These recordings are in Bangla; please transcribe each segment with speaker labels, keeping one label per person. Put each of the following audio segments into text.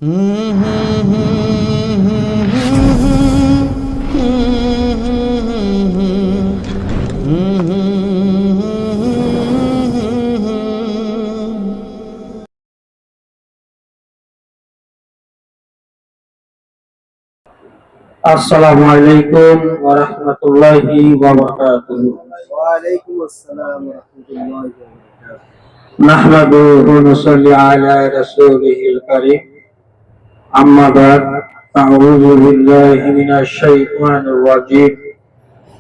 Speaker 1: আসসালামু আলাইকুম ওয়া রাহমাতুল্লাহি ওয়া বারাকাতুহু।
Speaker 2: ওয়া আলাইকুম আসসালাম ওয়া রাহমাতুল্লাহি ওয়া বারাকাতুহু।
Speaker 1: নাহমাদুহু ওয়া নুসাল্লি আলা রাসূলিহিল কারীম। আম্মা বা'দ, আউযু বিল্লাহি মিনাশ শাইতানির রাজীম।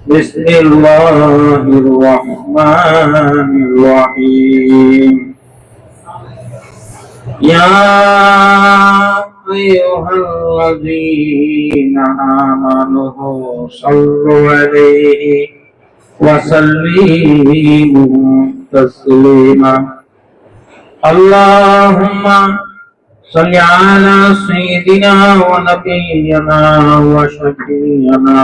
Speaker 1: বিসমিল্লাহির রাহমানির রাহিম। ইয়া আইয়ুহাল্লাযীনা আমানু সাল্লু আলাইহি ওয়া সাল্লিমু তাসলিমা। আল্লাহুম্মা সাল্লি আলা সাইয়্যিদিনা ওয়া নাবিয়্যিনা ওয়া শাফি'িনা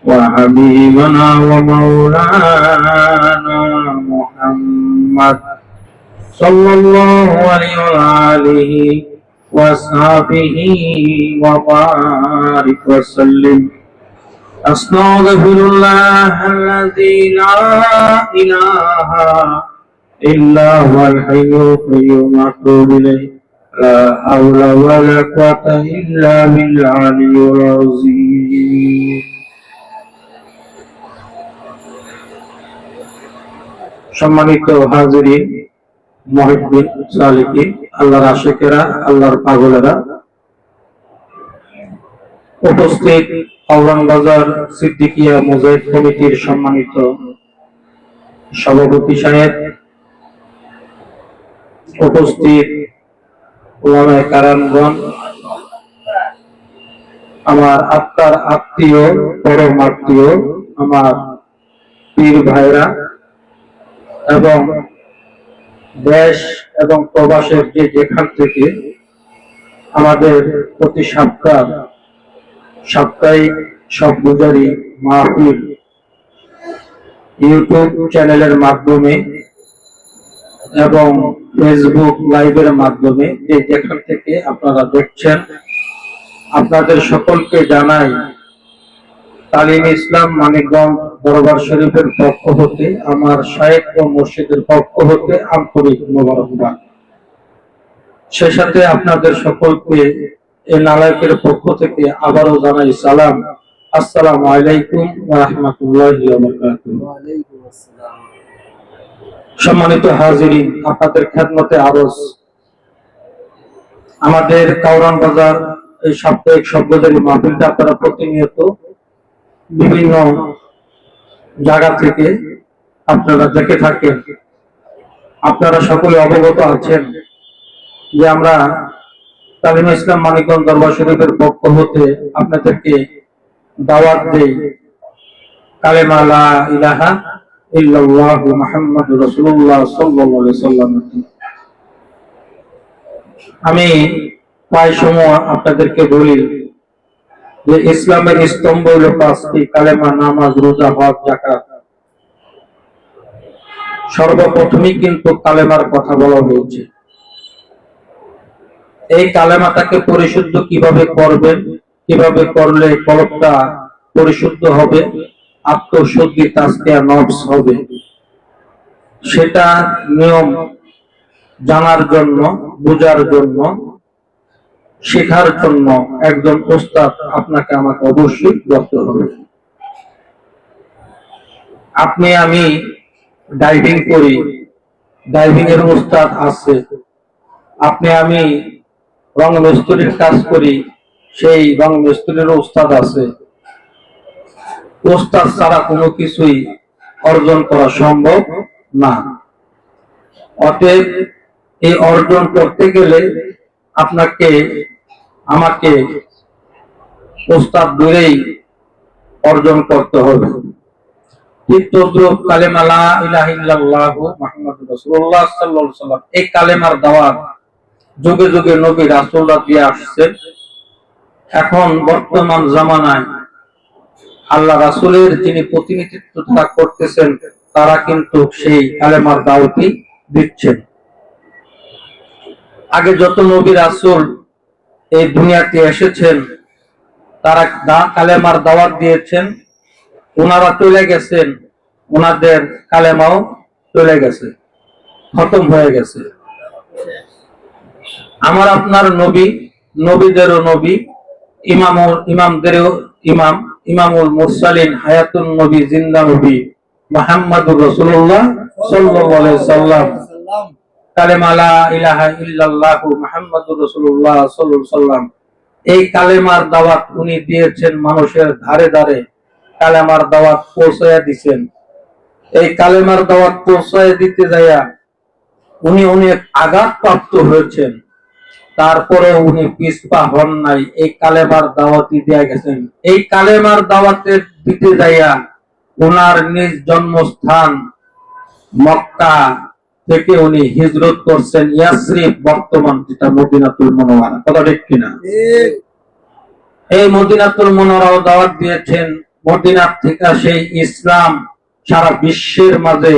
Speaker 1: ওয়া হাবিবানা ওয়া মাওলানা মুহাম্মদ সাল্লাল্লাহু আলাইহি ওয়া আলিহি ওয়া সাহবিহি ওয়া বারিক ওয়া সাল্লিম। আস্তাগফিরুল্লাহাল্লাযী লা ইলাহা ইল্লা হুয়াল হাইয়ুল কাইয়্যুম ওয়া আতুবু ইলাইহি। লা হাওলা ওয়া লা কুওয়াতা ইল্লা বিল্লাহিল আলিয়্যিল আযীম। সম্মানিত হাজিরিন, মুহিব্বিন, সালিকিন, আল্লাহর আশিকেরা, আল্লাহর পাগলেরা, উপস্থিত আওরঙ্গবাজার সিদ্দিকিয়া মুজাহিদ কমিটির সম্মানিত সভাপতি সাহেব, উপস্থিত ওলামায়ে কেরামগণ, আমার আত্মার আত্মীয়, পরম আত্মীয়, আমার পীর ভাইরা এবং দেশ এবং প্রবাসের যে যেখান থেকে আমাদের প্রতি সাপ্তাহিক সবগুজারি মাহফিল ইউটিউব চ্যানেলের মাধ্যমে এবং ফেসবুক লাইভের মাধ্যমে যে যেখান থেকে আপনারা দেখছেন, আপনাদের সকলকে জানাই তালিম ইসলাম মানিকগঞ্জ দরবার শরীফের পক্ষ হতে, আমার শায়েখ ও মসজিদের পক্ষ হতে আন্তরিক মোবারকবাদ। সে সাথে আপনাদের সকলকে এই নালায়েকের পক্ষ থেকে আবারও জানাই সালাম। আসসালামু আলাইকুম ওয়া রাহমাতুল্লাহি ওয়া বারাকাতুহু।
Speaker 2: ওয়া আলাইকুম আসসালাম।
Speaker 1: সম্মানিত হাজিরিন, আপনাদের খেদমতে আরজ আমাদের কাউরান বাজার এই সাপ্তাহিক সবগুজারি মাহফিলটা আপনারা প্রতিনিয়ত বিভিন্ন জায়গা থেকে আপনারা দেখে থাকেন। আপনারা সকলে অবগত আছেন যে আমরা তালিম ইসলাম মানিকগঞ্জ দরবার শরীফের পক্ষ হতে আপনাদেরকে দাওয়াত দেই কালেমা লা ইলাহা ইল্লাল্লাহু মুহাম্মাদুর রাসূলুল্লাহ সাল্লাল্লাহু আলাইহি ওয়াসাল্লাম। আমি প্রায় সময় আপনাদেরকে বলি যে ইসলামের স্তম্ভ হলো পাঁচটি: কালেমা, নামাজ, রোজা, হজ, যাকাত। সর্বপ্রথমই কিন্তু কালেমার কথা বলা হয়েছে। এই কালেমাটাকে পরিশুদ্ধ কিভাবে করবেন, কিভাবে করলে কলবটা পরিশুদ্ধ হবে, আত্মশুদ্ধি তাজকিয়া নফস হবে, সেটা নিয়ম জানার জন্য, বোঝার জন্য, শেখার জন্য একজন ওস্তাদ আপনাকে আমাকে অবশ্যই করতে হবে। আপনি আমি ডাইভিং করি, ডাইভিং এর ওস্তাদ আছে। আপনি আমি রং মিস্ত্রির কাজ করি, সেই রং মিস্ত্রির ওস্তাদ আছে। ওস্তাদ ছাড়া কোনো কিছুই অর্জন করা সম্ভব না। অতএব এই অর্জন করতে গেলে আপনাকে আমাকে ওস্তাদ দূরেই অর্জন করতে হবে। ঠিক তদ্রুপ কালেমা লা ইলাহা ইল্লাল্লাহু মুহাম্মাদুর রাসূলুল্লাহ সাল্লাল্লাহু আলাইহি ওয়াসাল্লাম, এই কালেমার দাওয়াত যুগে যুগে নবী রাসূলরা দিয়ে আসছেন। এখন বর্তমান জামানায় আল্লাহ রাসূলের যিনি প্রতিনিধিত্ব করতেছেন, তারা কিন্তু সেই কালেমার দাওয়াতই দিচ্ছেন। আগে যত নবী রাসূল এই দুনিয়াতে এসেছেন, তারা কালেমার দাওয়াত দিয়েছেন, ওনারা চলে গেছেন, ওনাদের কালেমাও চলে গেছে, খতম হয়ে গেছে। আমার আপনার নবী, নবীদেরও নবী, ইমামদেরও ইমাম, ইমামুল মুরসালিন, হায়াতুন নবী, জিন্দা নবী মুহাম্মদুর রাসূলুল্লাহ সাল্লাল্লাহু আলাইহি সাল্লাম, কালেমা লা ইলাহা ইল্লাল্লাহু মুহাম্মাদুর রাসূলুল্লাহ সাল্লাল্লাহু আলাইহি সাল্লাম, এই কালেমার দাওয়াত উনি দিয়েছেন, মানুষের ধারে ধারে কালেমার দাওয়াত পৌঁছায়া দিয়েছেন। এই কালেমার দাওয়াত পৌঁছায়া দিতে যাইয়া উনি অনেক আঘাতপ্রাপ্ত হয়েছেন, তারপরে উনি পিছপা হন নাই, এই কালেমার দাওয়াতই দিয়া গেছেন। এই কালেমার দাওয়াতের দিতে যাইয়া উনার নিজ জন্মস্থান মক্কা থেকে উনি হিজরত করছেন ইয়াসরিব, বর্তমান যেটা মদিনাতুল মুনাওয়ারা। কথা ঠিক কিনা? এই মদিনাতুল মুনাওয়ারাও দাওয়াত দিয়েছেন। মদিনা থেকে সেই ইসলাম সারা বিশ্বের মাঝে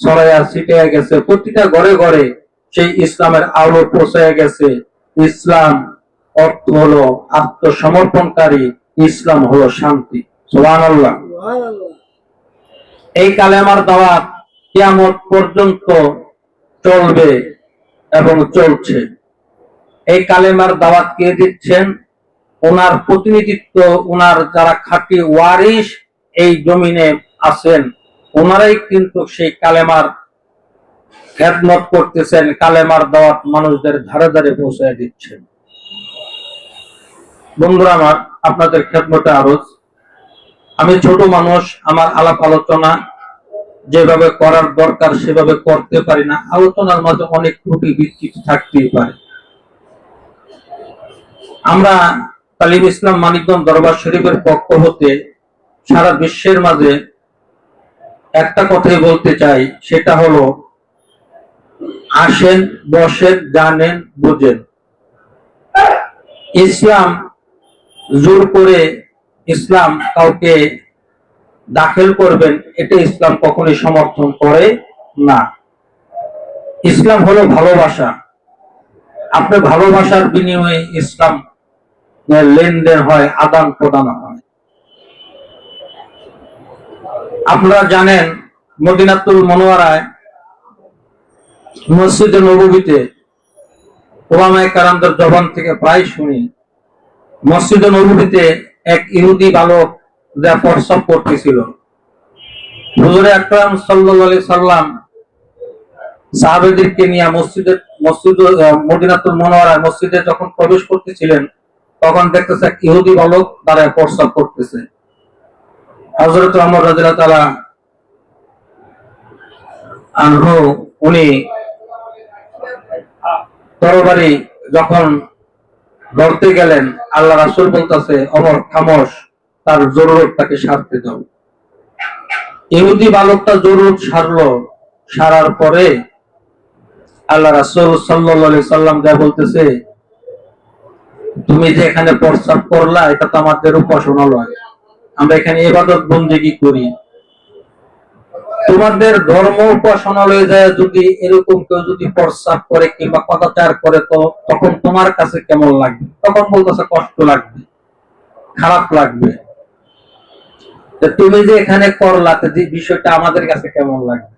Speaker 1: ছড়াইয়া ছিটিয়ে গেছে, প্রতিটা ঘরে ঘরে সেই ইসলামের আলো পৌঁছায় গেছে। ইসলাম অর্থ হলো আত্মসমর্পণকারী, ইসলাম হলো শান্তি। সুবহানাল্লাহ। এই কালেমার দাওয়াত কিয়ামত পর্যন্ত চলবে এবং চলছে। এই কালেমার দাওয়াত কে দিচ্ছেন? ওনার প্রতিনিধিত্ব, ওনার যারা খাঁটি ওয়ারিশ এই জমিনে আছেন, ওনারাই কিন্তু সেই কালেমার খেদমত করতেছেন, কালেমার দাওয়াত মানুষদের ধারে ধারে পৌঁছায় দিচ্ছেন। বন্ধুরা আমার, আপনাদের খেদমতে আরজ, আমি ছোট মানুষ, আমার আলাপ আলোচনা যেভাবে করার দরকার সেভাবে করতে পারি না, আলোচনার মাঝে অনেক ত্রুটি বিচ্যুতি থাকতেই পারে। আমরা তালিম ইসলাম মানিকগঞ্জ দরবার শরীফের পক্ষ হতে সারা বিশ্বের মাঝে একটা কথাই বলতে চাই, সেটা হলো আসেন, বসেন, জানেন, বুঝেন। ইসলাম জোর করে ইসলাম কাউকে দাখিল করবেন, এটা ইসলাম কখনোই সমর্থন করে না। ইসলাম হলো ভালোবাসা। আপনার ভালোবাসার বিনিময়ে ইসলাম লেনদেন হয়, আদান প্রদান হয়। আপনারা জানেন মদিনাতুল মুনাওয়ারায় মসজিদে নববীতে ওলামায়ে কেরামদের জবান থেকে প্রায় শুনি, মসজিদে নববীতে এক ইহুদি বালক যা প্রস্রাব করতেছিল, হুজুরে আকরাম সাল্লাল্লাহু আলাইহি সাল্লাম সাহাবাদেরকে নিয়ে মদিনাতুল মুনাওয়ারায় মসজিদে যখন প্রবেশ করতেছিলেন, তখন দেখতেছে এক ইহুদি বালক দাঁড়ায় প্রস্রাব করতেছে। হযরত ওমর রাদিয়াল্লাহু তাআলা আনহু উনি তরবারি যখন ধরতে গেলেন, আল্লাহ রাসূল বলতেছে, ওমর খামোশ, তার জরুরত তাকে সারতে দাও। ইহুদি বালকটা জরুরত সারলো, সারার পরে আল্লাহ রাসূল সাল্লাল্লাহু আলাইহি সাল্লাম যা বলতেছে, তুমি যে এখানে প্রস্রাব করলা, এটা তো আমাদের উপাসনা নয়, আমরা এখানে ইবাদত বন্দেগী করি। তোমাদের ধর্ম উপাসনালয়ে যায় যদি এরকম কেউ যদি প্রস্রাব করে কিংবা পদাচার করে, তো তখন তোমার কাছে কেমন লাগবে? তখন বলতেছে কষ্ট লাগবে, খারাপ লাগবে। তুমি যে এখানে করলা, যে বিষয়টা আমাদের কাছে কেমন লাগবে?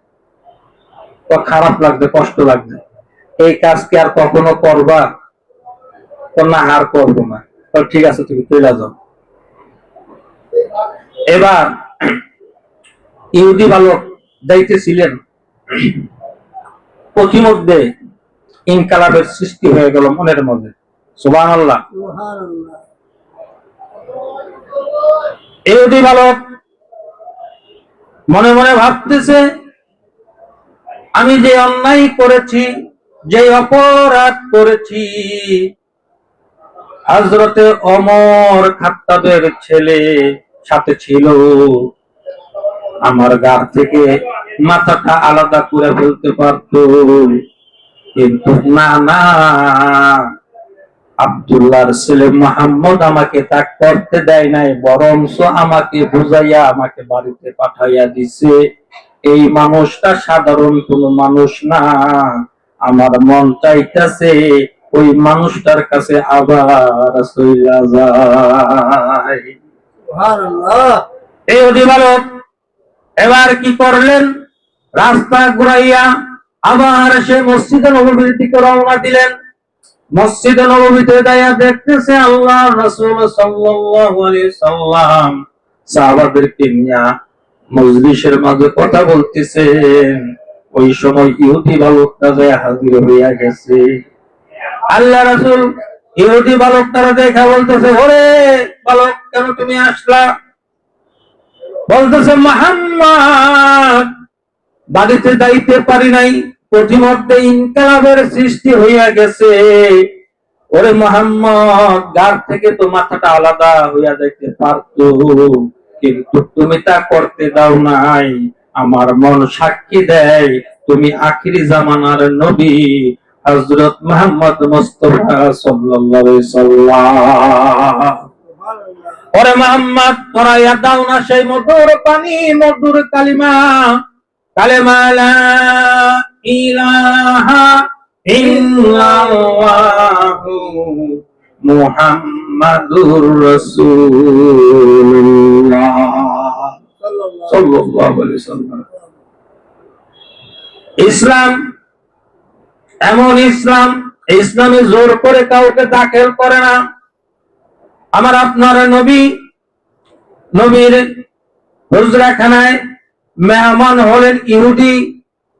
Speaker 1: তো খারাপ লাগবে, কষ্ট লাগবে। এই কাজ কি আর কখনো করবা? তো না, আর করবো না। তো ঠিক আছে, তুমি চলে যাও। এবার ইহুদি বালক যাইতেছিলেন, প্রতিমধ্যে ইনকালাবের সৃষ্টি হয়ে গেল মনের মধ্যে। সুবহানাল্লাহ। ইহুদি বালক মনে মনে ভাবতেছে, আমি যে অন্যায় করেছি, যে অপরাধ করেছি, হযরতে ওমর খাত্তাবের ছেলে সাথে ছিল, আমার গা থেকে মাথাটা আলাদা করে ফেলতে পারতো, কিন্তু না না, আব্দুল্লাহর ছেলে মুহাম্মদ আমাকে তা করতে দেয় নাই, বরঞ্চ আমাকে বুঝাইয়া আমাকে বাড়িতে পাঠাইয়া দিছে। এই মানুষটা সাধারণ কোন মানুষ না, আমার মন চাইতেছে ওই মানুষটার কাছে আবার চইলা যায়।
Speaker 2: সুবহানাল্লাহ।
Speaker 1: এই অধিবালক এবার কি করলেন, রাস্তা ঘুরাইয়া আবার সে মসজিদে নববীর দিকে রওনা দিলেন। মসজিদে নববীতে যাইয়া দেখতেছে আল্লাহ রাসূল সাল্লাল্লাহু আলাইহি সাল্লাম সাহাবাদেরকে নিয়ে মজলিসের মাঝে কথা বলতেছেন। ওই সময় ইহুদি বালকটা যায় হাজির হইয়া গেছে। আল্লাহ রাসূল ইহুদি বালকটারে দেখা বলতেছে, ওরে বালক, কেন তুমি আসলা? বলতেছে, মুহাম্মদ, বাড়িতে যাইতে পারি নাই, প্রতিমধ্যে ইনকালাবের সৃষ্টি হইয়া গেছে। ওরে মুহাম্মদ, গার থেকে তো মাথাটা আলাদা হইয়া যাইতে পারতো, কিন্তু তুমি তা করতে দাও নাই। আমার মন সাক্ষী দেয় তুমি আখিরি জামানার নবী হযরত মুহাম্মদ মুস্তাফা সাল্লাল্লাহু আলাইহি সাল্লাম। ওরে মুহাম্মদ, পড়াইয়া দাও না সেই মধুর পানি, মধুর কালিমা, কালেমা লা ইলাহা ইল্লাল্লাহু মুহাম্মাদুর রাসূলুল্লাহ সাল্লাল্লাহু আলাইহি ওয়াসাল্লাম। ইসলাম এমন ইসলাম, ইসলামে জোর করে কাউকে দাখিল করে না। আমার আপনার নবীর হুজরাখানায় মেহমান হলেন ইহুদি।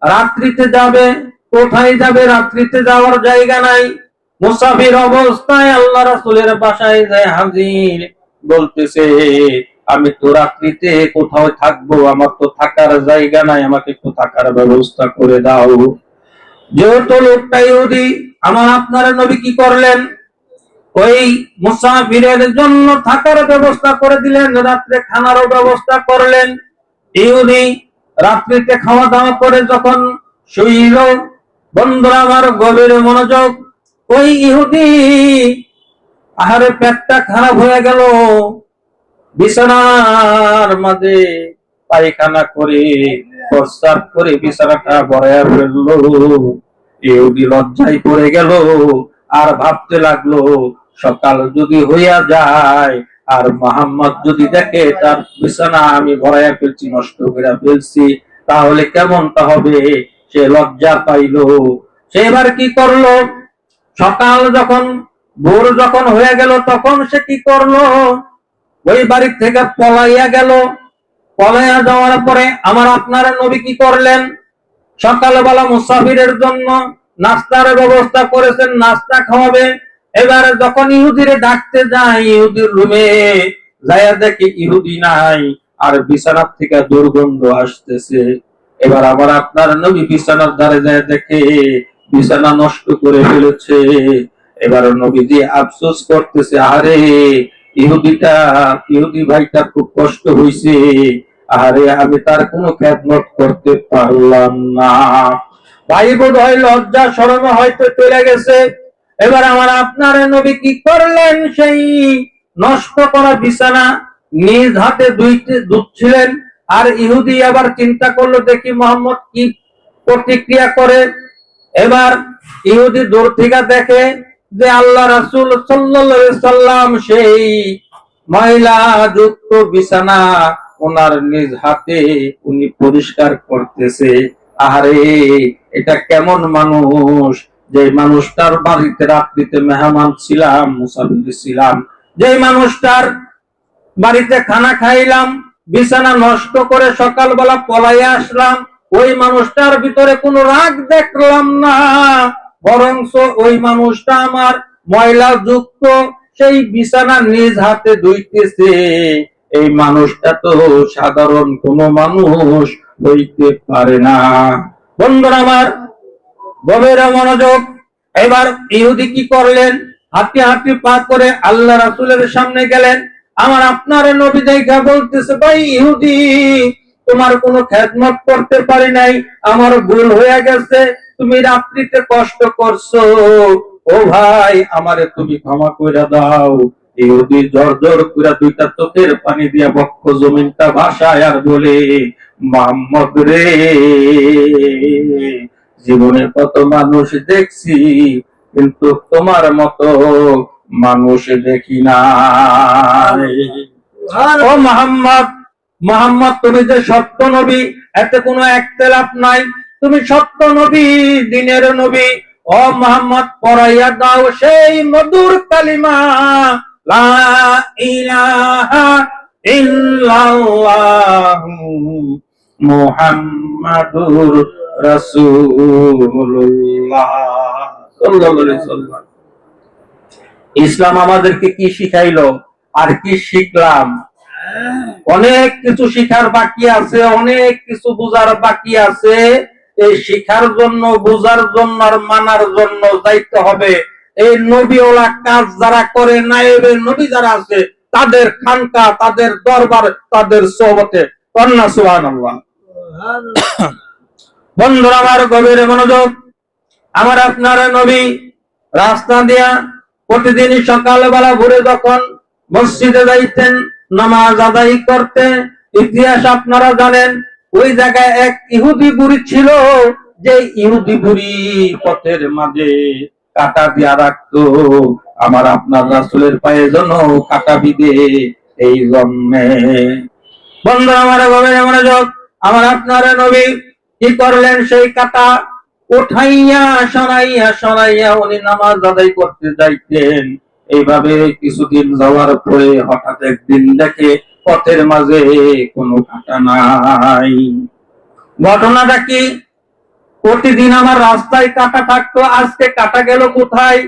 Speaker 1: রাত্রিতে যাবে, কোথায় যাবে? রাত্রিতে যাওয়ার জায়গা নাই। মুসাফির অবস্থায় আল্লাহ রাসূলের বাসায় যায় হাজির। বলতেছে, আমি তো রাত্রিতে কোথাও থাকবো, আমার তো থাকার জায়গা নাই, আমাকে একটু থাকার ব্যবস্থা করে দাও। যেহেতু লোকটা ইহুদি, আমার আপনার নবী কি করলেন? ওই মুসাফিরের জন্য থাকার ব্যবস্থা করে দিলেন, রাত্রে খানারও ব্যবস্থা করলেন। ইহুদি রাত্রিতে খাওয়া দাওয়া করে যখন শুইল, বন্ধুরা আমার গভীর মনোযোগ, ওই ইহুদি আহারে পেটটা খারাপ হয়ে গেল, বিছানার মাঝে পায়খানা করে প্রস্রাব করে বিছানাটা ভরাইয়া ফেললো। ইহুদি লজ্জায় পড়ে গেল, আর ভাবতে লাগলো, সকাল যদি হইয়া যায় আর মুহাম্মদ যদি দেখে তার বিছানা আমি ভরাইয়া ফেলছি, নষ্ট করে ফেলছি, তাহলে কেমনটা হবে? সে লজ্জা পাইল। সে এবার কি করলো? সকাল যখন ভোর যখন হয়ে গেল, তখন সে কি করলো? ওই বাড়ি থেকে পলাইয়া গেল। পলাইয়া যাওয়ার পরে আমার আপনার নবী কি করলেন? সকালবেলা মুসাফিরের জন্য নাস্তার ব্যবস্থা করেছেন, নাস্তা খাওয়াবে। এবার যখন ইহুদিরে ডাকতে যায়, ইহুদির রুমে যাইয়া দেখে ইহুদি নাই, আর বিছানার থেকে দুর্গন্ধ আসতেছে। এবার আমার আপনার নবী বিছানার ধারে যায়, দেখে বিছানা নষ্ট করে ফেলেছে। এবার নবীজি আফসোস করতেছে, আরে ইহুদি ভাইটা খুব কষ্ট হইছে, আরে আমি তার কোনো খেদমত করতে পারলাম না। ভাই বোধ হয় লজ্জা শরমে হয়তো চলে গেছে। এবার আমার আপনার নবী কি করলেন? সেই নষ্ট করা বিছানা নিজ হাতে ধুচ্ছিলেন। আর ইহুদি আবার চিন্তা করলো, দেখি মুহাম্মদ কি প্রতিক্রিয়া করে। এবার ইহুদি দূর থেকে দেখে যে আল্লাহ রাসূল সাল্লাল্লাহু আলাইহি সাল্লাম সেই ময়লা যুক্ত বিছানা ওনার নিজ হাতে উনি পরিষ্কার করতেছে। আরে এটা কেমন মানুষ, যে মানুষটার বাড়িতে রাত্রিতে মেহমান ছিলাম, মুসাফির ছিলাম, যে মানুষটার বাড়িতে খানা খাইলাম, বিছানা নষ্ট করে সকালবেলা পলাইয়া আসলাম, ওই মানুষটার ভিতরে কোনো রাগ দেখলাম না, বরঞ্চ ওই মানুষটা আমার ময়লা যুক্ত সেই বিছানা নিজ হাতে ধুইতেছে। এই মানুষটা তো সাধারণ কোনো মানুষ হইতে পারে না। বন্ধুরা আমার গভীর মনোযোগ, এবার ইহুদি কি করলেন? হাঁটি হাঁটি পা করে আল্লাহ রাসূলের সামনে গেলেন। আমার আপনার নবী দেখা বলতেছে, ভাই ইহুদি, তোমার কোনো খেদমত করতে পারি নাই, আমার ভুল হয়ে গেছে, তুমি রাত্রিতে কষ্ট করছো, ও ভাই আমারে তুমি ক্ষমা কইরা দাও। ইহুদি জোর জোর করে দুইটা চোখের পানি দিয়া বক্ষ জমিনটা ভাসায় আর বলে, মুহাম্মদ রে, জীবনে কত মানুষ দেখছি, কিন্তু তোমার মতো মানুষ দেখি নাই। ও মোহাম্মদ, মোহাম্মদ তুমি যে সত্য নবী, এতে কোনো একতলাফ নাই। তুমি সত্য নবী, দিনের নবী। ও মোহাম্মদ, পড়াইয়া দাও সেই মধুর কালিমা, লা ইলাহা ইল্লাল্লাহু মুহাম্মাদুর রাসূলুল্লাহ সাল্লাল্লাহু আলাইহি ওয়াসাল্লাম। ইসলাম আমাদেরকে কি শিখাইলো আর কি শিখলাম? অনেক কিছু শিখার বাকি আছে, অনেক কিছু বুঝার বাকি আছে। এই শিখার জন্য, বুঝার জন্য আর মানার জন্য যাইতে হবে এই নবীওয়ালা কাজ যারা করে, নায়েবে নবী যারা আছে, তাদের খানকা, তাদের দরবার, তাদের সোহবতে। কন্যা সুবহানাল্লাহ। বন্ধুরা আমার, গভীর মনোযোগ। আমার আপনার নবী রাস্তা দিয়া প্রতিদিনই সকালবেলা ভোরে যখন মসজিদে যাইতেন নামাজ আদায় করতে, ইতিহাস আপনারা জানেন, ওই জায়গায় এক ইহুদি বুড়ি ছিল, যে ইহুদি বুড়ি পথের মাঝে কাটা দিয়া রাখতো। আমার আপনার রাসূলের পায়ে যেন কাটা বিধে, এই জন্যে। বন্ধু আমার, গভীর মনোযোগ। আমার আপনার নবী কি করলেন? সেই কাটা উঠাইয়া সরাইয়া সরাইয়া উনি নামাজ আদায় করতে যাইতেন। এইভাবে কিছুদিন যাওয়ার পরে হঠাৎ একদিন দেখে পথের মাঝে কোনো কাটা নাই। ঘটনাটা কি? প্রতিদিন আমার রাস্তায় কাটা থাকতো, আজকে কাটা গেল কোথায়?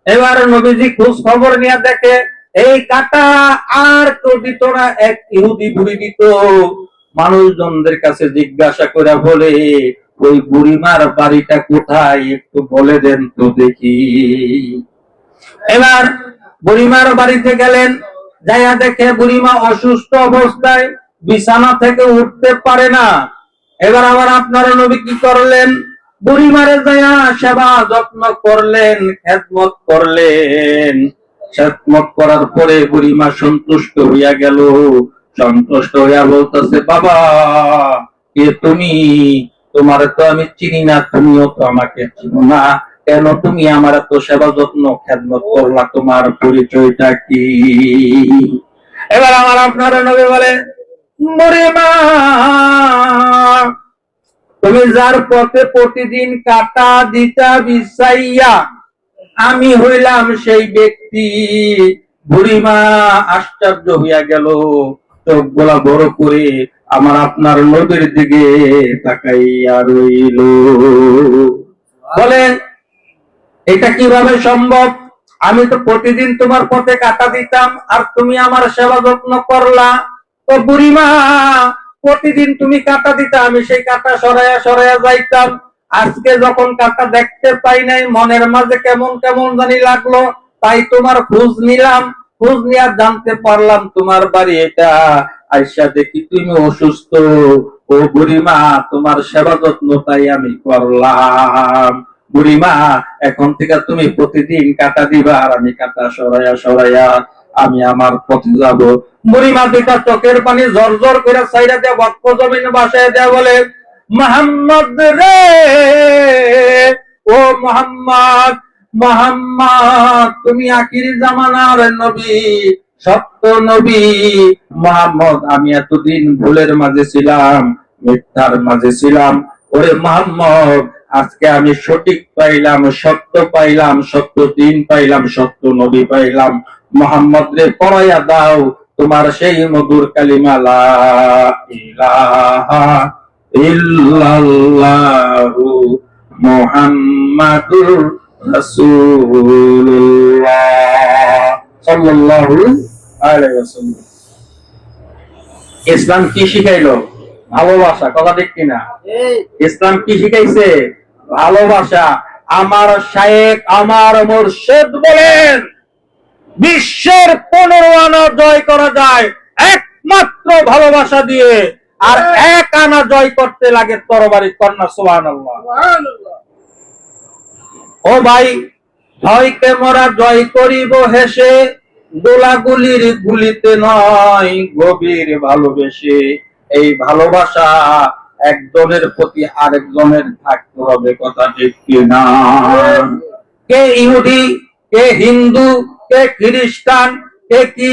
Speaker 1: এবার নবীজি খোঁজ খবর নিয়ে দেখে এই কাটা আর কেউ দিত না, এক ইহুদি বুড়ি দিত। মানুষজনদের কাছে জিজ্ঞাসা করে বলে, ওই বুড়িমার বাড়িটা কোথায়, একটু বলে দেন তো দেখি। এবার বুড়িমার বাড়িতে গেলেন, যাইয়া দেখে বুড়িমা অসুস্থ অবস্থায়, বিছানা থেকে উঠতে পারে না। এবার আবার আপনার নবী কি করলেন? বুড়িমারে যাইয়া সেবা যত্ন করলেন, খেদমত করলেন। খেদমত করার পরে বুড়িমা সন্তুষ্ট হইয়া গেল। সন্তুষ্ট হইয়া বলতেছে, বাবা কে তুমি? তোমার তো আমি চিনি না, তুমিও তো আমাকে চিনো না, কেন তুমি আমার এত সেবা যত্ন খেদমত করলা? তোমার পরিচয়টা কি? এবার আমার আপনার নবী বলে, বুড়িমা, তুমি যার পথে প্রতিদিন কাটা দিতা বিছাইয়া, আমি হইলাম সেই ব্যক্তি। বুড়িমা আশ্চর্য হইয়া গেল, চোখ গোলা বড় করে আমার আপনার নবীর দিকে তাকাইয়া রইল। বলে, এটা কিভাবে সম্ভব? আমি তো প্রতিদিন তোমার পথে কাটা দিতাম, আর তুমি আমার সেবা যত্ন করলা। তো বুড়িমা, প্রতিদিন তুমি কাটা দিতা, আমি সেই কাটা সরাইয়া সরাইয়া যাইতাম। আজকে যখন কাটা দেখতে পাই নাই, মনের মাঝে কেমন কেমন জানি লাগলো, তাই তোমার খোঁজ নিলাম। খোঁজ নিয়ে জানতে পারলাম তোমার বাড়ি এটা। আইসা দেখি তুমি অসুস্থ। ও বুড়িমা, তোমার সেবা যত্ন তাই আমি করলাম। বুড়িমা, এখন থেকে তুমি প্রতিদিন কাটা দিবা, আর আমি কাটা সরাইয়া সরাইয়া আমি আমার পথে যাব। বুড়িমা দুইটা চোখের পানি জর্জর করে সাইডা দিয়ে বক্ষ জমিন বাসায় দেয়া বলে, মোহাম্মদ রে, ও মোহাম্মদ, মোহাম্মদ তুমি আখিরি জামানার নবী, সত্য নবী। মোহাম্মদ, আমি এতদিন ভুলের মাঝে ছিলাম, মিথ্যার মাঝে ছিলাম। ওরে মোহাম্মদ, আজকে আমি সঠিক পাইলাম, সত্য পাইলাম, সত্য দিন পাইলাম, সত্য নবী পাইলাম। মোহাম্মদ রে পড়াইয়া দাও তোমার সেই মধুর কালিমা, লা ইলাহা ইল্লাল্লাহু মুহাম্মাদুর রাসূলুল্লাহ সাল্লাল্লাহু আলাইহি ওয়াসাল্লাম। ইসলাম কি শিখাইলো? ভালোবাসা। কথা ঠিক কিনা? ইসলাম কি শিখাইছে? ভালোবাসা। আমার শায়েখ, আমার মুর্শিদ বলেন, বিশ্বের 15 আনা জয় করা যায় একমাত্র ভালোবাসা দিয়ে, আর 1 আনা জয় করতে লাগে তরবারি। কন্যা সুবহানাল্লাহ। ও ভাই, ভয়কে মোরা জয় করিব হেসে, গোলাগুলির গুলিতে নয়, গভীর ভালোবেসে। এই ভালোবাসা একজনের প্রতি আরেকজনের থাকতে হবে। কথা ঠিক কিনা? কে ইহুদি, কে হিন্দু, কে খ্রিস্টান, কে কি,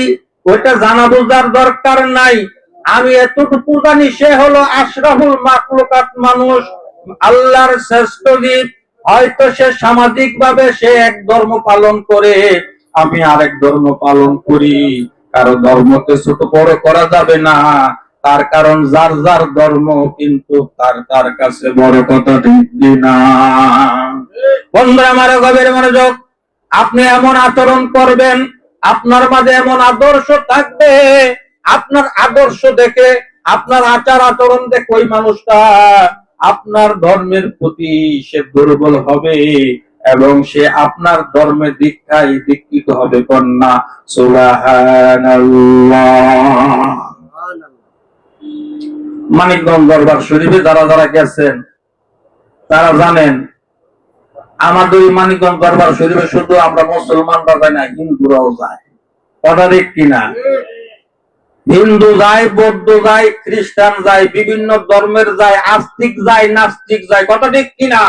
Speaker 1: ওইটা জানা বোঝার দরকার নাই। আমি এতটুকু জানি সে হলো আশরাফুল মাখলুকাত, মানুষ, আল্লাহর শ্রেষ্ঠ জীব। হয়তো সে সামাজিক ভাবে সে এক ধর্ম পালন করে, আমি আরেক ধর্ম পালন করি। কারো ধর্মকে ছোট বড় করা যাবে না, তার কারণ যার যার ধর্ম কিন্তু তার তার কাছে বড়, কথা ঠিক না? বন্ধুরা আমার, গভীর মনোযোগ। আপনি এমন আচরণ করবেন, আপনার মাঝে এমন আদর্শ থাকবে, আপনার আদর্শ দেখে, আপনার আচার আচরণ দেখে ওই মানুষটা আপনার ধর্মের প্রতি সে দুর্বল হবে এবং সে আপনার ধর্মের দীক্ষায় দীক্ষিত হবে। কন্যা সুবহানাল্লাহ। মানিকগঞ্জ দরবার শরীফে যারা যারা গেছেন তারা জানেন, আমাদের এই মানিকগঞ্জ দরবার শরীফে শুধু আমরা মুসলমানরা যাই না, হিন্দুরাও যায়। কথা ঠিক কিনা? হিন্দু যায়, বৌদ্ধ যায়, খ্রিস্টান যায়, বিভিন্ন ধর্মের যায়, আস্তিক যায়, নাস্তিক যায়। কথা ঠিক কিনা?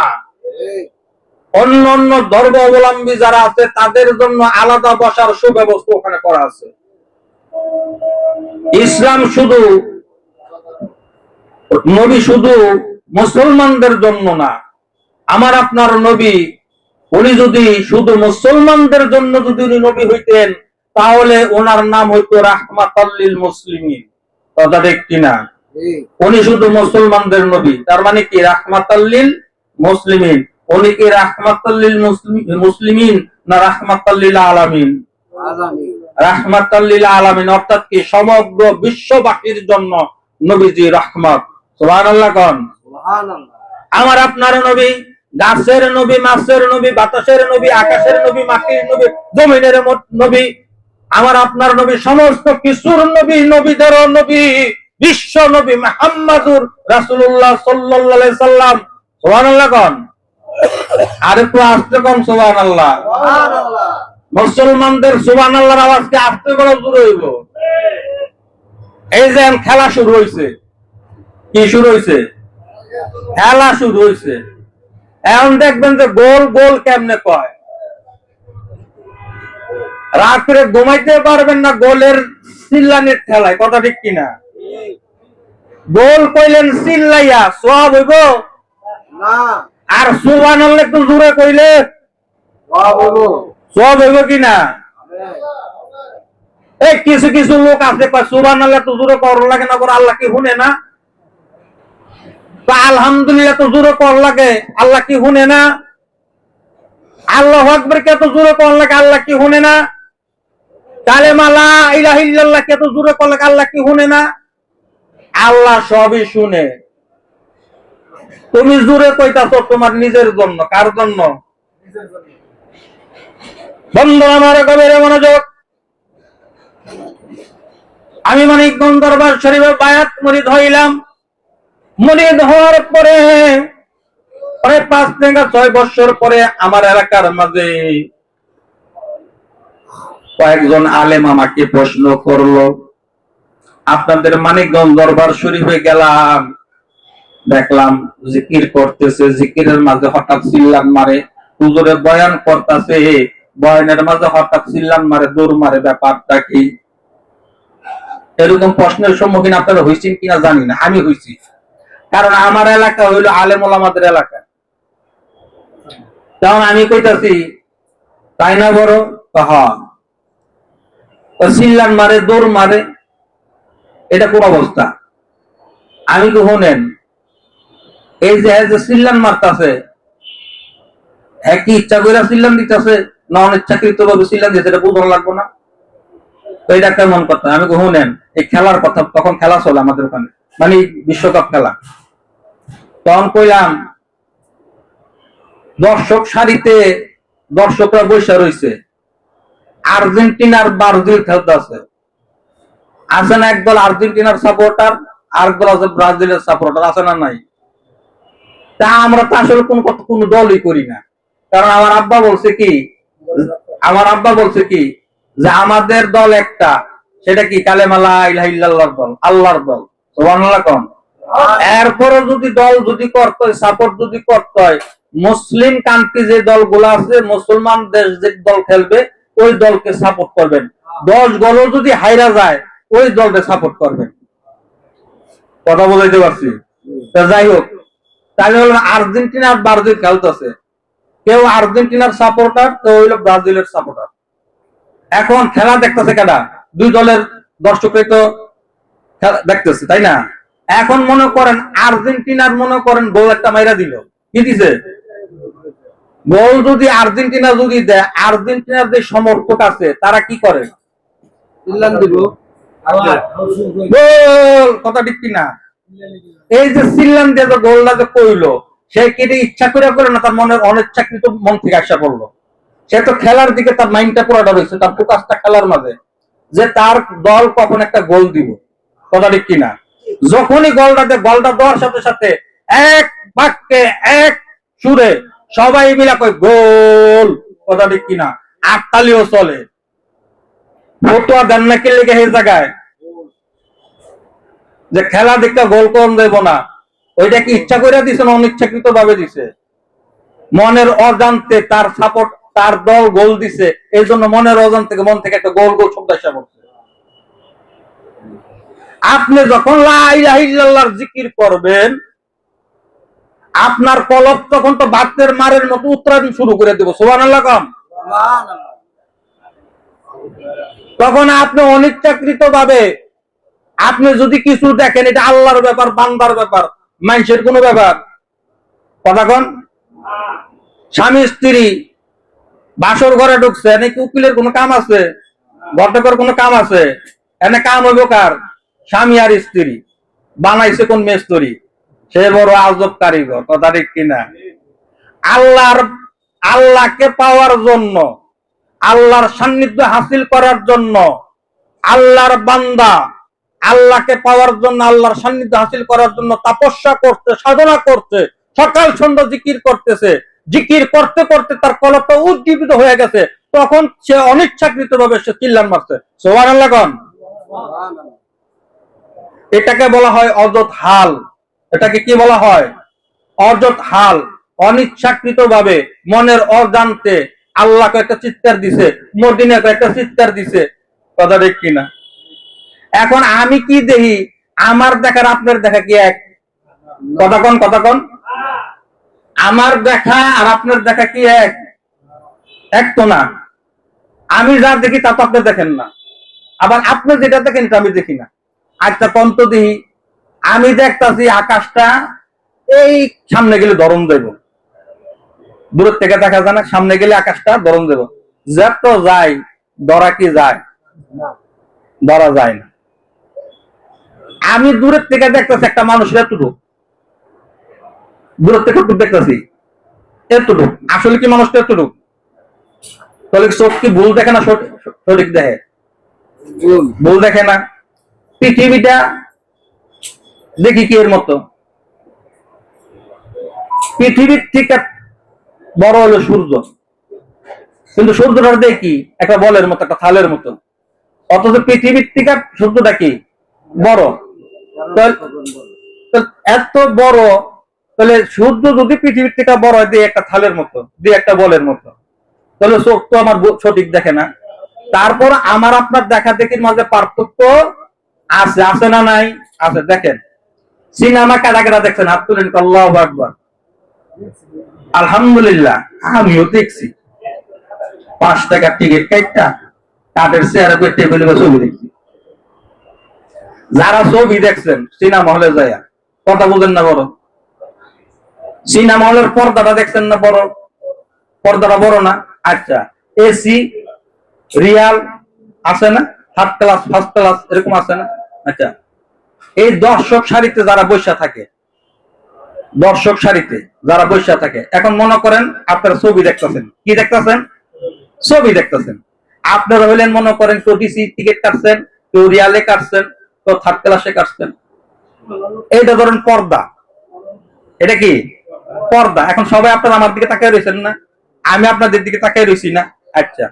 Speaker 1: অন্য অন্য ধর্ম অবলম্বী যারা আছে তাদের জন্য আলাদা বসার সুব্যবস্থা ওখানে করা আছে। ইসলাম শুধু, নবী শুধু মুসলমানদের জন্য না। আমার আপনার নবী, উনি যদি শুধু মুসলমানদের জন্য যদি উনি নবী হইতেন, তাহলে ওনার নাম হইতো রাহমাতাল লিল মুসলিমিন। কথা ঠিক কিনা? উনি শুধু মুসলমানদের নবী, তার মানে কি রাহমাতাল লিল মুসলিমিন। উনি কি রাহমাতাল লিল মুসলিমিন না রাহমাতাল লিল আলামিন? রাহমাতাল লিল আলামিন, অর্থাৎ কি সমগ্র বিশ্ববাসীর জন্য নবীজি রহমত। সুবহানাল্লাহ কোন? আমার আপনার নবী গাছের নবী, মাছের নবী, বাতাসের নবী, আকাশের নবী, মাটির নবী, জমিনের নবী। আমার আপনার নবী সমস্ত কিছুর নবী, নবীদেরও নবী, বিশ্ব নবী মুহাম্মাদুর রাসূলুল্লাহ সাল্লাল্লাহু আলাইহি সাল্লাম। সুবহানাল্লাহ কোন? আর একটু আস্তে কোন সুবহানাল্লাহ। মুসলমানদের সুবহানাল্লাহর আওয়াজকে আস্তে করে জোরে হইব। এই যে খেলা শুরু হইছে, কি শুরু হইছে? খেলা শুরু হইছে। এখন দেখবেন যে গোল গোল কেমনে কয়, রাত্রে ঘুমাইতে পারবেন না গোলের চিল্লানির খেলায়। কথা ঠিক কিনা? গোল কইলেন চিল্লাইয়া সওয়াব হইব না, আর সুবহানাল্লাহ একটু জোরে কইলে সওয়াব হইব কিনা? এই কিছু কিছু লোক আছে কয় সুবহানাল্লাহ তো জোরে কর লাগে না, করে আল্লাহ কি শুনে না? আলহামদুলিল্লাহ তো জোরে কর লাগে, আল্লাহ কি শুনে না? আল্লাহু আকবার কে তো জোরে কর লাগে, আল্লাহ কি শুনে না? কালেমা লা ইলাহা ইল্লাল্লাহ কে তো জোরে কর লাগে, আল্লাহ কি শুনে না? আল্লাহ সবই শুনে। তুমি জোরে কইতাছো তোমার নিজের জন্য। কার জন্য? বন্ধু আমার, গভীর মনোযোগ। আমি মানিকগঞ্জ দরবার শরীফে বায়াত মুরিদ হইলাম। মুরিদ হওয়ার পরে 5 থেকে 6 বছর পরে আমার এলাকার মাঝে কয়েকজন আলেম আমাকে প্রশ্ন করলো, আপনাদের মানিকগঞ্জ দরবার শরীফে গেলাম, দেখলাম জিকির করতেছে, জিকিরের মাঝে হঠাৎ চিল্লান মারে, হুজুরে বয়ান করতেছে, বয়ানের মাঝে হঠাৎ চিল্লান মারে, দৌড় মারে, ব্যাপারটা কি? এরকম প্রশ্নের সম্মুখীন আপনারা হয়েছেন কিনা জানি না, আমি হয়েছি। কারণ আমার এলাকা হইলো আলেম ওলামাদের এলাকা। তখন আমি কইতাছি, তাই না বড়? চিল্লান মারে, দৌড় মারে, এটা কোন অবস্থা? আমি তো শুনেন, এই যে চিল্লান মারতাছে, কি ইচ্ছা করে চিল্লান দিতেছে না অনিচ্ছাকৃত ভাবে চিল্লান দিতেছে, এটা বুঝানো লাগবো না? এটা কেমন কথা? আমি শুনেন, এই খেলার কথা, তখন খেলা চলে আমাদের ওখানে, মানে বিশ্বকাপ খেলা। তখন কইলাম, দর্শক সারিতে দর্শকরা বসে রয়েছে, আর্জেন্টিনার ব্রাজিল খেলতে আছে না, একদল আর্জেন্টিনার সাপোর্টার, আর একদল আছে ব্রাজিলের সাপোর্টার, আছে না নাই? তা আমরা তো আসলে কোন দলই করি না। কারণ আমার আব্বা বলছে কি যে আমাদের দল একটা, সেটা কি কালেমা লা ইলাহা ইল্লাল্লাহর দল, আল্লাহর দল। সুবহানাল্লাহ কোন? এরপরে যদি দল যদি করতে হয়, সাপোর্ট যদি করতে হয়, মুসলিম কান্ট্রি যে দলগুলো আছে, মুসলমান দেশ যে দল খেলবে ওই দলকে সাপোর্ট করবেন। 10 গোলও যদি হাইরা যায় ওই দলকে সাপোর্ট করবেন। কথা বলাইতে পারছি? তো যাই হোক, তাহলে হলো আর্জেন্টিনা আর ব্রাজিল খেলতেছে, কেউ আর্জেন্টিনার সাপোর্টার, কেউ হইলো ব্রাজিলের সাপোর্টার। এখন খেলা দেখতেছে কেডা? দুই দলের দর্শকই তো দেখতেছে, তাই না? এখন মনে করেন আর্জেন্টিনার মনে করেন গোল একটা মাইরা দিল, কি দিছে? গোল যদি আর্জেন্টিনা যদি দেয়, আর্জেন্টিনার যে সমর্থক আছে তারা কি করে?
Speaker 2: চিল্লান দিব
Speaker 1: গোল, কথা ঠিক কিনা? এই যে সিল্লান দিয়ে যে গোলটা যে কইলো, সে কেটে ইচ্ছা করে না, তার মনের অনিচ্ছাকৃত মন থেকে আসা পড়লো। সে তো খেলার দিকে তার মাইন্ডটা পুরোটা রয়েছে, তার ফোকাসটা খেলার মাঝে, যে তার দল কখন একটা গোল দিব। কথা ঠিক কিনা? যখনই গোলটা দেওয়ার সাথে সাথে এক বাক্যে এক সুরে সবাই মিলা কয় গোল। কথা ঠিক কিনা? আটতালিও চলে। ফটোয়া দেন না কে লেগে এই জায়গায় যে খেলা দেখতে গোল কম দেব না, ওইটা কি ইচ্ছা করে দিছে না অনিচ্ছাকৃত ভাবে দিছে? মনের অজান্তে তার সাপোর্ট, তার দল গোল দিছে, এই জন্য মনের অজান্তে মন থেকে একটা গোল গোল শব্দ আসা পড়ছে। আপনি যখন লা ইলাহা ইল্লাল্লাহর জিকির করবেন, আপনার কলব তখন তো বাতের মারের মতো উত্তরায়ণ শুরু করে দেব। সুবহানাল্লাহ কম। তখন আপনি অনিচ্ছাকৃত ভাবে আপনি যদি কিছু দেখেন, এটা আল্লাহর ব্যাপার, বান্দার ব্যাপার, মানুষের কোনো ব্যাপার। কথা কন। স্বামী স্ত্রী বাসর ঘরে ঢুকছে, নাকি উকিলের কোনো কাম আছে? ঘটকের কোনো কাম আছে? এনে কাম হইব কার? স্বামী আর স্ত্রী। বানাইছে কোন মেস্তরি? সে বড় আজব কারিগর। কথা ঠিক কিনা? আল্লাহকে পাওয়ার জন্য, আল্লাহর সান্নিধ্য হাসিল করার জন্য, আল্লাহর বান্দা আল্লাহকে পাওয়ার জন্য, আল্লাহর সান্নিধ্য হাসিল করার জন্য তপস্যা করতে, সাধনা করতে, সকাল সন্ধ্যা জিকির করতেছে। জিকির করতে করতে তার কলবটা উজ্জীবিত হয়ে গেছে, তখন সে অনিচ্ছাকৃত ভাবে সে চিল্লান মারছে। সুবহানাল্লাহ কোন। এটাকে বলা হয় অযথ হাল। এটাকে কি বলা হয়? অযথ হাল। অনিচ্ছাকৃত ভাবে মনের অজান্তে আল্লাহকে একটা চিৎকার দিছে, মদিনাকে একটা চিৎকার দিছে। কথা ঠিক কিনা? এখন আমি কি দেখি, আমার দেখার আপনার দেখা কি এক? কথা কন, কথা কন। আমার দেখা আর আপনার দেখা কি এক? এক তো না। আমি যা দেখি তা তো আপনি দেখেন না, আবার আপনি যেটা দেখেন এটা আমি দেখি না। আচ্ছা কন্ত দিই, আমি দেখতাছি আকাশটা এই সামনে গেলে ধরন দেব, দূরের থেকে দেখা যায় না, সামনে গেলে আকাশটা ধরন দেব। যত যায় ধরা কি যায়? ধরা যায় না। আমি দূরের থেকে দেখতেছি একটা মানুষের এতটুক, দূরের থেকে দেখতেছি এতটুক, আসলে কি মানুষটা এতটুক? তাহলে চোখ কি ভুল দেখে না সঠিক দেখে? ভুল দেখে না। পৃথিবীটা দেখি কি এর মতো? পৃথিবীর থেকে বড় হলো সূর্য, কিন্তু সূর্যটা দেখি একটা বলের মতো, একটা থালের মতো, অথচ পৃথিবীর থেকে সূর্যটা কি বড়? এত বড়, তাহলে সূর্য যদি পৃথিবীর থেকে বড় হয় দিয়ে একটা থালের মতো, দিয়ে একটা বলের মতো, তাহলে চোখ তো আমার সঠিক দেখে না। তারপর আমার আপনার দেখা দেখির মাঝে পার্থক্য আছে, আছে না নাই? আছে। দেখেন সিনেমা কাটা কাটা দেখছেন, হাত তুলেন, আল্লাহু আকবার। আলহামদুলিল্লাহ, আমিও দেখছি। 5 টাকার টিকিট কাটটা কাঠের চেয়ারে করে টেবিলে ছবি দেখছি। যারা ছবি দেখছেন সিনেমা হলে যায়, কথা বলেন না বড়? সিনেমা হলের পর্দাটা দেখছেন না বড়? পর্দাটা বড় না? আচ্ছা, এসি রিয়াল আছে না, থার্ড ক্লাস, ফার্স্ট ক্লাস, এরকম আছে না? আচ্ছা, এই দর্শক সারিতে যারা বসে থাকে, দর্শক সারিতে যারা বসে থাকে, এখন মনে করেন আপনারা ছবি দেখতেছেন। কি দেখতেছেন? ছবি দেখতেছেন। আপনারা হইলেন মনে করেন কেউ ডিসি টিকিট কাটছেন, কেউ রিয়ালে কাটছেন, কেউ থার্ড ক্লাসে কাটছেন। এইটা ধরেন পর্দা। এটা কি পর্দা? এখন সবাই আপনারা আমার দিকে তাকিয়ে রয়েছেন না, আমি আপনাদের দিকে তাকিয়ে রয়েছি না? আচ্ছা,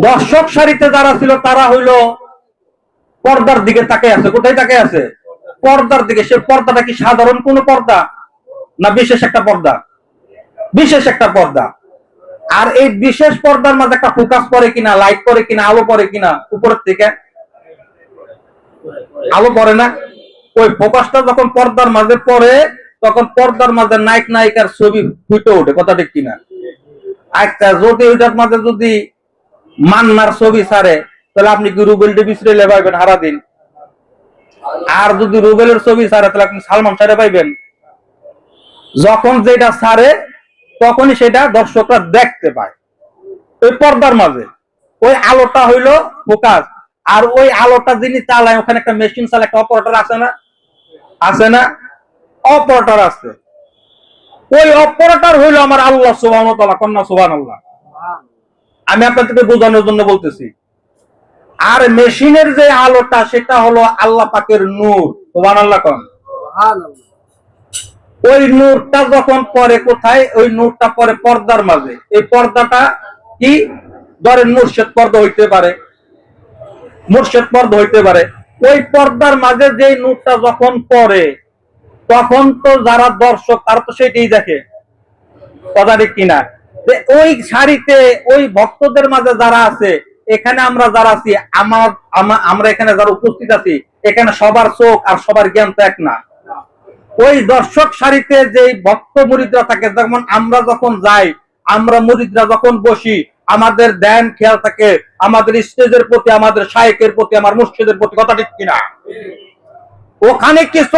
Speaker 1: দর্শক সারিতে যারা ছিল তারা হইল পর্দার দিকে তাকিয়ে আছে। কোথায় তাকিয়ে আছে? পর্দার দিকে। সে পর্দাটা কি সাধারণ কোন পর্দা না বিশেষ একটা পর্দা?
Speaker 3: বিশেষ একটা পর্দা। আর এই বিশেষ পর্দার মাঝে একটা ফোকাস পড়ে কিনা, লাইট পড়ে কিনা, আলো পড়ে কিনা উপরের থেকে? আলো পড়ে না। ওই ফোকাসটা যখন পর্দার মাঝে পড়ে তখন পর্দার মাঝে নায়ক নায়িকার ছবি ফুটে ওঠে, কথা ঠিক কিনা? আচ্ছা, যদি ওইটার মাঝে যদি মান্নার ছবি ছাড়ে তাহলে আপনি কি রুবেল ডিবিসরে পাইবেন সারা দিন? আর যদি রুবেলের ছবি ছাড়ে তাহলে আপনি সালমান শাহরে পাইবেন। যখন যেটা ছাড়ে তখনই সেটা দর্শকরা দেখতে পায় ওই পর্দার মাঝে। ওই আলোটা হইলো ফোকাস। আর ওই আলোটা যিনি চালায় ওখানে একটা মেশিন চালায়, একটা অপারেটর আছে না? আছে না? অপারেটর আছে। ওই অপারেটর হইলো আমার আল্লাহ সুবহানাহু ওয়া তাআলা, কন্যা সুবহানাল্লাহ। আমি আপনাদেরকে বোঝানোর জন্য বলতেছি। আর মেশিনের যে আলোটা সেটা হলো আল্লাহ পাকের নূর, সুবহানাল্লাহ কোন। ওই নূরটা যখন পড়ে কোথায়? ওই নূরটা পড়ে পর্দার মাঝে। এই পর্দাটা কি? ধরেন মুর্শিদ পর্দা হইতে পারে, মুর্শিদ পর্দা হইতে পারে। ওই পর্দার মাঝে যে নূরটা যখন পড়ে তখন তো যারা দর্শক তারা তো সেটাই দেখে, কথা ঠিক কিনা? ওই সারিতে ওই ভক্তদের মাঝে যারা আছে, এখানে আমরা যারা আছি, আমরা এখানে যারা উপস্থিত আছি, এখানে সবার চোখ আর সবার জ্ঞান তো এক না। ওই দর্শক সারিতে যে ভক্ত মুরিদরা থাকে, যেমন আমরা যখন যাই, আমরা মুরিদরা যখন বসি, আমাদের ধ্যান খেয়াল থাকে আমাদের স্টেজের প্রতি, আমাদের শায়েকের প্রতি, আমার মুর্শিদের প্রতি, কথা ঠিক কিনা? ওখানে কিছু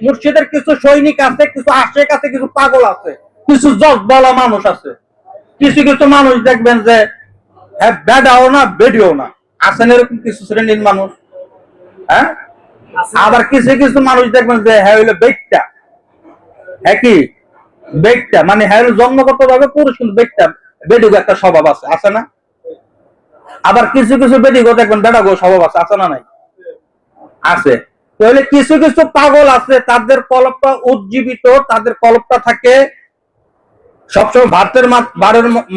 Speaker 3: মুর্শিদের কিছু সৈনিক আছে, কিছু আশেক আছে, কিছু পাগল আছে, কিছু জজবালা মানুষ আছে। কিছু কিছু মানুষ দেখবেন যে হ্যাঁ বেডাও না বেডিও না, আছেন এরকম কিছু শ্রেণীর মানুষ। হ্যাঁ, আবার কিছু কিছু মানুষ দেখবেন যে হ্যাঁ হইলো বেটটা। হ্যাঁ কি বেটটা মানে হ্যাঁ জন্মগত ভাবে পুরুষ, কিন্তু বেটটা বেডিগো একটা স্বভাব আছে, আছে না? আবার কিছু কিছু বেডিগো দেখবেন বেডাগো স্বভাব আছে, আছে না? নাই? আছে। তাহলে কিছু কিছু পাগল আছে, তাদের কলপটা উজ্জীবিত, তাদের কলপটা থাকে সবসময়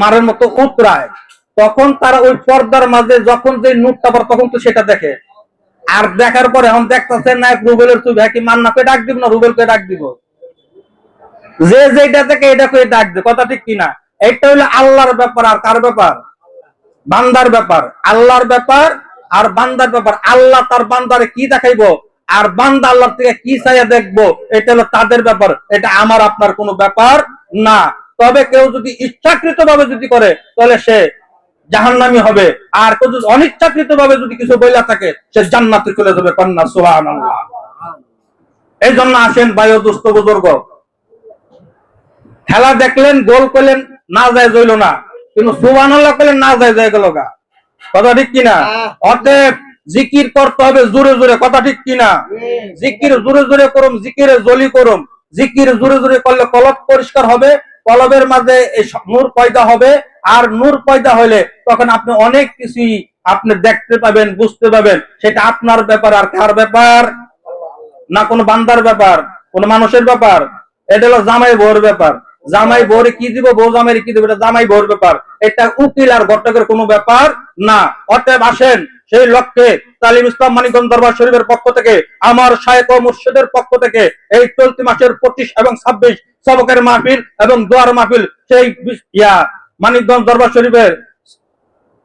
Speaker 3: মারের মতো উতরায়। তখন তারা ওই পর্দার মাঝে যখন যে নূরটা পড়ে তখন তো সেটা দেখে। আর দেখার পরে এখন দেখতেছেন না রুবেলের ছবি, কি মান্নাকে ডাক দিব না রুবেলকে ডাক দিব? যে যেটা থেকে এটা করে ডাক দেবে, কথা ঠিক কিনা? এটা হলো আল্লাহর ব্যাপার। আর কার ব্যাপার? বান্দার ব্যাপার। আল্লাহর ব্যাপার আর বান্দার ব্যাপার। আল্লাহ তার বান্দারে কি দেখাইবো আর বান্দা আল্লাহর থেকে কি চাইয়া দেখবো, এটা হলো তাদের ব্যাপার, এটা আমার আপনার কোনো ব্যাপার না। তবে কেউ যদি ইচ্ছাকৃত ভাবে যদি করে তাহলে সে জাহান্নামী হবে, আর কেউ যদি অনিচ্ছাকৃত ভাবে যদি কিছু বইলা থাকে সে জান্নাতে চলে যাবে, কন্যা সুবহানাল্লাহ। এই জন্য আসেন ভাই ও দোস্ত বুজুর্গ, খেলা দেখলেন, গোল করলেন, না যায় জইল না, কিন্তু সুবহানাল্লাহ করলেন না যায় যায় গেল গা, কথা ঠিক কিনা? অতএব জিকির করতে হবে জোরে জোরে, কথা ঠিক কিনা? জিকির জোরে জোরে করুম, জিকিরে জলি করুম। জিকির জোরে জোরে করলে কলব পরিষ্কার হবে, কলবের মাঝে এই নূর পয়দা হবে। আর নূর পয়দা হইলে তখন আপনি অনেক কিছুই আপনি দেখতে পাবেন, বুঝতে পাবেন। সেটা আপনার ব্যাপার। আর কার ব্যাপার? না কোনো বান্দার ব্যাপার, কোন মানুষের ব্যাপার। এটা হলো জামাই বউর ব্যাপার। জামাই বউরে কি দিব, বউ জামাইরে কি দিব, এটা জামাই বউর ব্যাপার। এটা উকিল আর ঘটকের কোনো ব্যাপার না। অতএব আসেন সেই লক্ষ্যে তালিম ইসলাম মানিকগঞ্জ দরবার শরীফের পক্ষ থেকে, আমার শায়েখ ও মুর্শিদের পক্ষ থেকে এই চলতি মাসের 25 এবং 26 সবকের মাহফিল এবং দোয়ার মাহফিল সেই মানিকগঞ্জ দরবার শরীফের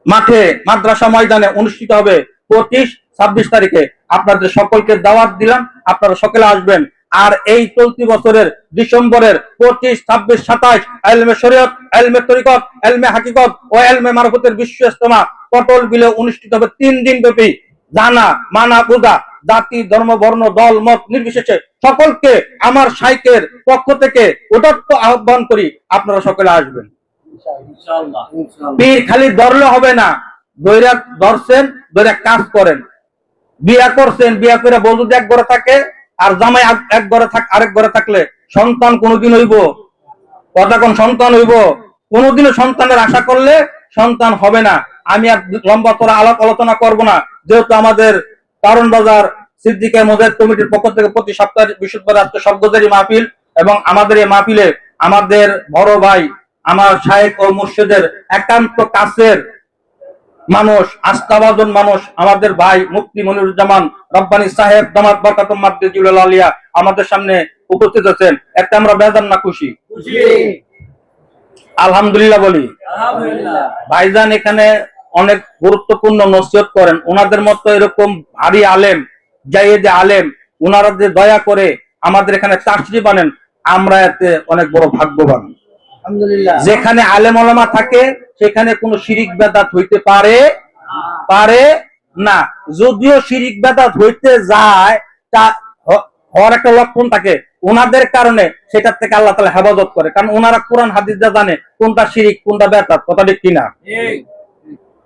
Speaker 3: মাঠে মাদ্রাসা ময়দানে অনুষ্ঠিত হবে 25-26 তারিখে। আপনাদের সকলকে দাওয়াত দিলাম, আপনারা সকলে আসবেন। আর এই চলতি বছরের ডিসেম্বরের 25, 26, 27 ইলমে শরীয়ত, ইলমে তরিকত, ইলমে হাকিকত ও ইলমে মারফতের বিশ্ব ইজতেমা পটল বিলে অনুষ্ঠিত হবে 3 দিন ব্যাপী। জানা মানা বোঝা জাতি ধর্ম বর্ণ দল মত নির্বিশেষে সকলকে আমার শাইখের পক্ষ থেকে উদাত্ত আহ্বান করি, আপনারা সকলে আসবেন। পীর খালি ধরলে হবে না, দৈরা ধরছেন, দৈরা কাজ করেন। বিয়া করছেন, বিয়া করে বউ যদি এক ঘরে থাকে আর জামাই এক ঘরে আরেক ঘরে থাকলে সন্তান কোনোদিন হইব? কথা কোন সন্তান হইব? কোনোদিনও সন্তানের আশা করলে সন্তান হবে না। আমি আর লম্বা তোরা আলাপ আলোচনা করব না, যেহেতু আমাদের কারণ বাজার সিদ্দিকা মুজাহিদ কমিটির পক্ষ থেকে প্রতি সপ্তাহে বৃহস্পতিবার রাত্রে সবগোজারি মাহফিল, এবং আমাদের এই মাহফিলে আমাদের বড় ভাই, আমার শায়েখ ও মুর্শিদের একান্ত কাছের মানুষ, আস্থাভাজন মানুষ, আমাদের ভাই মুফতি মনিরুজ্জামান রব্বানী সাহেব দামাত বরকাতুম মাদ্দিজুল আলিয়া আমাদের সামনে উপস্থিত আছেন। একটা আমরা বেজান না খুশি? আলহামদুলিল্লাহ বলি। ভাইজান এখানে অনেক গুরুত্বপূর্ণ নসিহত করেন, ওনাদের মতো এরকম ভারী আলেম, জায়েদে আলেম, ওনারা যে দয়া করে আমাদের এখানে তাশরিফ বানেন, আমরা এতে অনেক বড় ভাগ্যবান।
Speaker 2: আলহামদুলিল্লাহ।
Speaker 3: যেখানে আলেম ওলামা থাকে সেখানে কোনো শিরিক বেদাত হইতে পারে না। যদিও শিরিক বেদাত হইতে যায়, তা হওয়ার একটা লক্ষণ থাকে, ওনাদের কারণে সেটার থেকে আল্লাহ তাআলা হেফাজত করে, কারণ ওনারা কোরআন হাদিস যা জানে কোনটা শিরিক কোনটা বেদাত, কথা ঠিক কিনা?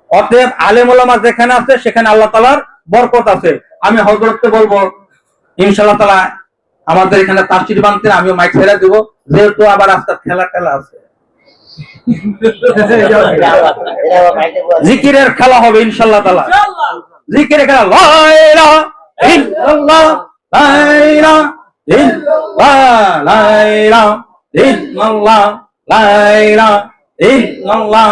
Speaker 3: অতএব আলেম ওলামা যেখানে আছে সেখানে আল্লাহ তাআলার বরকত আছে। আমি হযরতকে বলবো ইনশাআল্লাহ তাআলা আমাদের এখানে তাফসীর বানতে, আমিও মাইক ছেড়ে দেব, যেহেতু আবার আজকে খেলা আছে, জিকিরের খেলা হবে ইনশাআল্লাহ তাআলা। জিকিরের খেলা, লা ইলাহা ইল্লাল্লাহ, লা ইলাহা ইল্লাল্লাহ, লা ইলাহা ইল্লাল্লাহ, লা ইলাহা ইল্লাল্লাহ।